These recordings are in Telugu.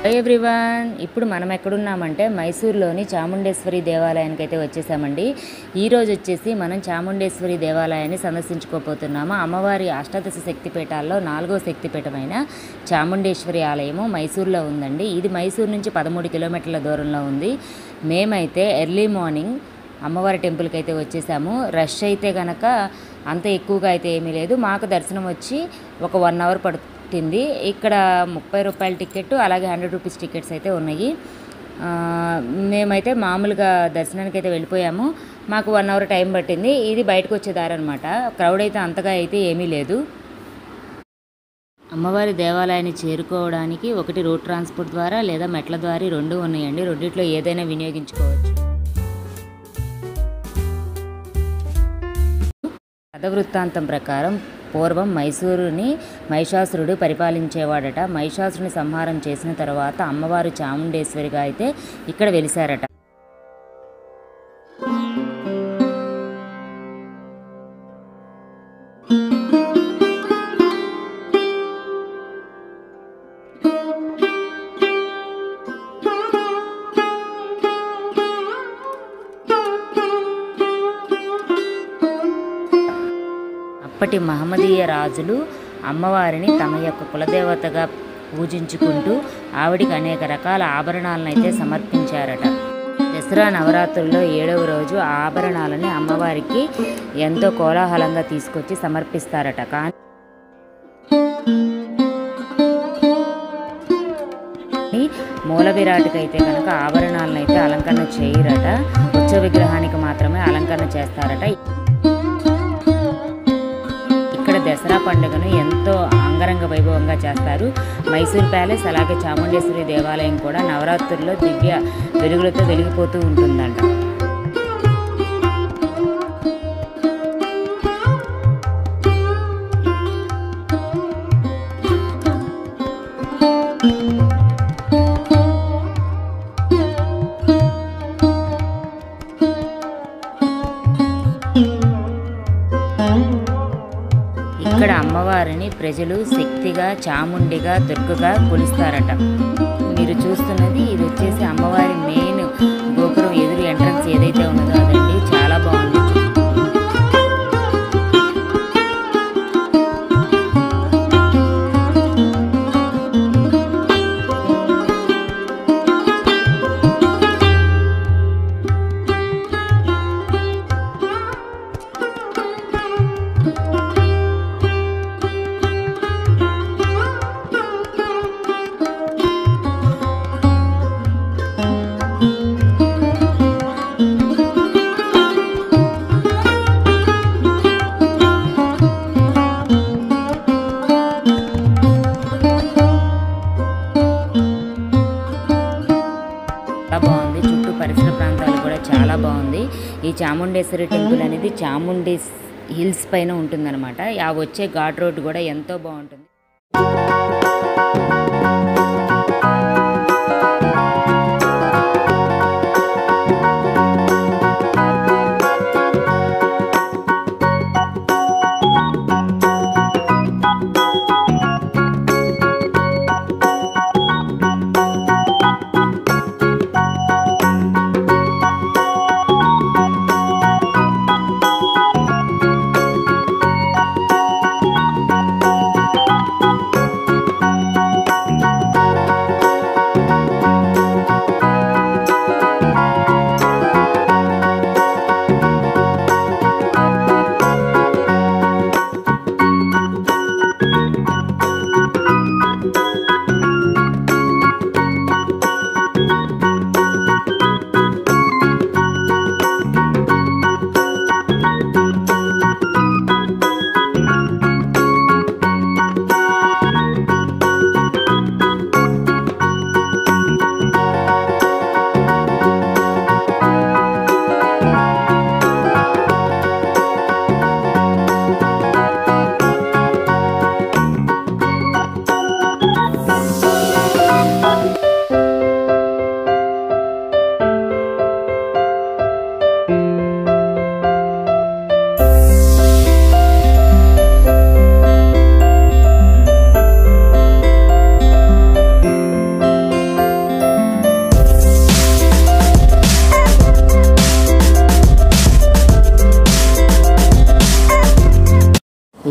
హాయ్ ఎవ్రీవన్, ఇప్పుడు మనం ఎక్కడున్నామంటే మైసూర్లోని చాముండేశ్వరి దేవాలయానికి అయితే వచ్చేసామండి. ఈరోజు వచ్చేసి మనం చాముండేశ్వరి దేవాలయాన్ని సందర్శించుకోబోతున్నాము. అమ్మవారి అష్టాదశ శక్తిపీఠాల్లో 4వ శక్తిపీఠమైన చాముండేశ్వరి ఆలయము మైసూర్లో ఉందండి. ఇది మైసూర్ నుంచి 13 కిలోమీటర్ల దూరంలో ఉంది. మేమైతే ఎర్లీ మార్నింగ్ అమ్మవారి టెంపుల్కి అయితే వచ్చేసాము. రష్ అయితే కనుక అంత ఎక్కువగా అయితే ఏమీ లేదు. మాకు దర్శనం వచ్చి ఒక 1 అవర్ పడుతుంది. ఇక్కడ 30 రూపాయల టికెట్, అలాగే 100 రూపీస్ టికెట్స్ అయితే ఉన్నాయి. మేమైతే మామూలుగా దర్శనానికి అయితే వెళ్ళిపోయాము. మాకు 1 అవర్ టైం పట్టింది. ఇది బయటకు వచ్చే దారి అనమాట. క్రౌడ్ అయితే అంతగా అయితే ఏమీ లేదు. అమ్మవారి దేవాలయాన్ని చేరుకోవడానికి ఒకటి రోడ్ ట్రాన్స్పోర్ట్ ద్వారా లేదా మెట్ల ద్వారా 2 ఉన్నాయండి. రెండిట్లో ఏదైనా వినియోగించుకోవచ్చు. కథ వృత్తాంతం ప్రకారం పూర్వం మైసూరుని మహిషాసురుడు పరిపాలించేవాడట. మహిషాసురుని సంహారం చేసిన తర్వాత అమ్మవారు చాముండేశ్వరిగా అయితే ఇక్కడ వెలిశారట. అప్పటి మహమ్మదీయ రాజులు అమ్మవారిని తమ యొక్క కులదేవతగా పూజించుకుంటూ ఆవిడికి అనేక రకాల ఆభరణాలను అయితే సమర్పించారట. దసరా నవరాత్రుల్లో 7వ రోజు ఆ ఆభరణాలని అమ్మవారికి ఎంతో కోలాహలంగా తీసుకొచ్చి సమర్పిస్తారట. కానీ మూల విరాట్కి అయితే కనుక ఆభరణాలను అయితే అలంకరణ చేయరట. ఉత్సవ విగ్రహానికి మాత్రమే అలంకరణ చేస్తారట. దసరా పండుగను ఎంతో అంగరంగ వైభవంగా చేస్తారు. మైసూర్ ప్యాలెస్ అలాగే చాముండేశ్వరి దేవాలయం కూడా నవరాత్రుల్లో దివ్య వెలుగులతో వెలిగిపోతూ ఉంటుందంట. ఇక్కడ అమ్మవారిని ప్రజలు శక్తిగా, చాముండిగా, దుర్గగా కొలుస్తారట. మీరు చూస్తున్నది ఇది వచ్చేసి అమ్మవారి మెయిన్ గోపురం ఎదురు ఎంట్రన్స్ ఏదైతే ఉన్నదో అదండి. చాలా బాగుంది. బాగుంది. చుట్టూ పరిసర ప్రాంతాలు కూడా చాలా బాగుంది. ఈ చాముండేశ్వరి టెంపుల్ అనేది చాముండి హిల్స్ పైన ఉంటుందన్నమాట. ఆ వచ్చే ఘాట్ రోడ్ కూడా ఎంతో బాగుంటుంది.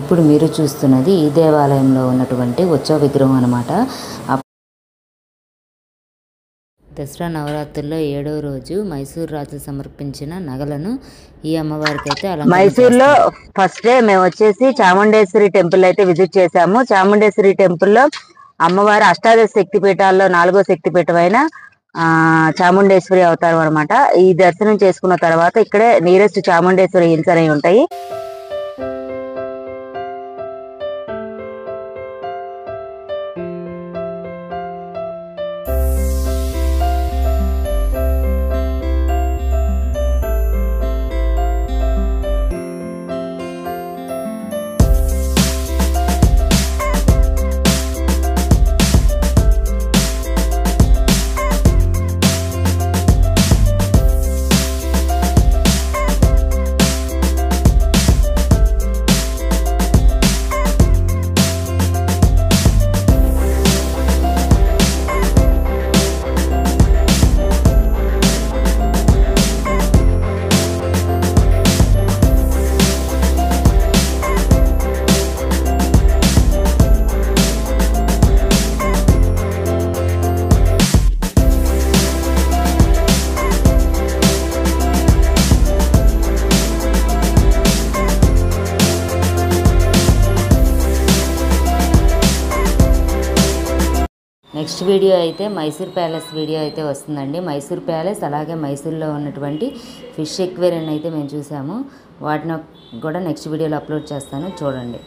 ఇప్పుడు మీరు చూస్తున్నది ఈ దేవాలయంలో ఉన్నటువంటి ఉత్సవ విగ్రహం అన్నమాట. దసరా నవరాత్రుల్లో 7వ రోజు మైసూర్ రాజు సమర్పించిన నగలను ఈ అమ్మవారికి అయితే మైసూర్లో ఫస్ట్ డే మేము వచ్చేసి చాముండేశ్వరి టెంపుల్ అయితే విజిట్ చేసాము. చాముండేశ్వరి టెంపుల్లో అమ్మవారి అష్టాదశ శక్తి పీఠాల్లో 4వ శక్తి పీఠమైన చాముండేశ్వరి అవతారం అనమాట. ఈ దర్శనం చేసుకున్న తర్వాత ఇక్కడే నియరెస్ట్ చాముండేశ్వరి హిల్స్ అనేవి ఉంటాయి. నెక్స్ట్ వీడియో అయితే మైసూర్ ప్యాలెస్ వీడియో అయితే వస్తుందండి. మైసూర్ ప్యాలెస్ అలాగే మైసూర్లో ఉన్నటువంటి ఫిష్ ఎక్వేరియం అయితే మేము చూసాము. వాటిని కూడా నెక్స్ట్ వీడియోలో అప్లోడ్ చేస్తాను, చూడండి.